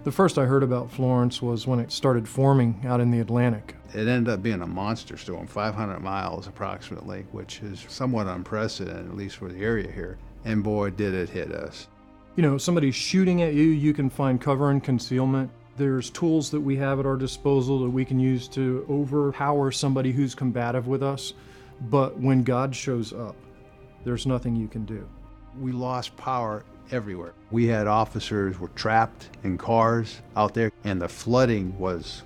The first I heard about Florence was when it started forming out in the Atlantic. It ended up being a monster storm, 500 miles approximately, which is somewhat unprecedented, at least for the area here. And boy, did it hit us. You know, somebody's shooting at you, you can find cover and concealment. There's tools that we have at our disposal that we can use to overpower somebody who's combative with us. But when God shows up, there's nothing you can do. We lost power everywhere. We had officers were trapped in cars out there, and the flooding was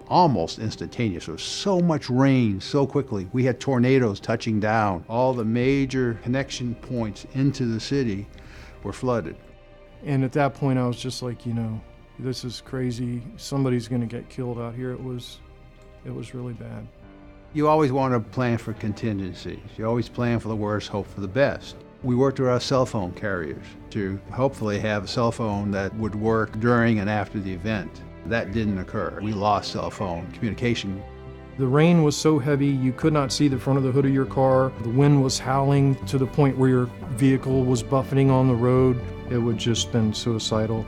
almost instantaneous. There was so much rain so quickly. We had tornadoes touching down. All the major connection points into the city were flooded. And at that point I was just like, you know, this is crazy. Somebody's gonna get killed out here. It was really bad. You always want to plan for contingencies. You always plan for the worst, hope for the best. We worked with our cell phone carriers to hopefully have a cell phone that would work during and after the event. That didn't occur. We lost cell phone communication. The rain was so heavy you could not see the front of the hood of your car. The wind was howling to the point where your vehicle was buffeting on the road. It would just been suicidal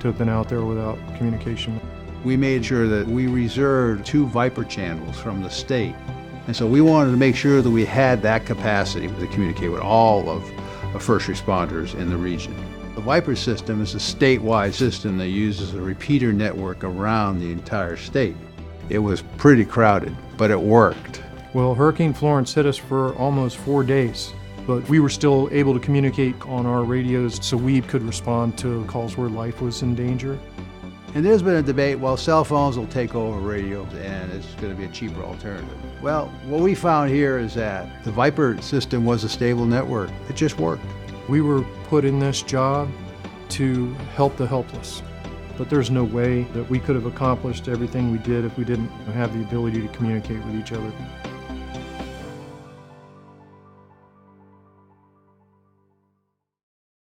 to have been out there without communication. We made sure that we reserved 2 Viper channels from the state. And so we wanted to make sure that we had that capacity to communicate with all of the first responders in the region. The Viper system is a statewide system that uses a repeater network around the entire state. It was pretty crowded, but it worked. Well, Hurricane Florence hit us for almost 4 days, but we were still able to communicate on our radios so we could respond to calls where life was in danger. And there's been a debate, well, cell phones will take over radios and it's going to be a cheaper alternative. Well, what we found here is that the Viper system was a stable network. It just worked. We were put in this job to help the helpless, but there's no way that we could have accomplished everything we did if we didn't have the ability to communicate with each other.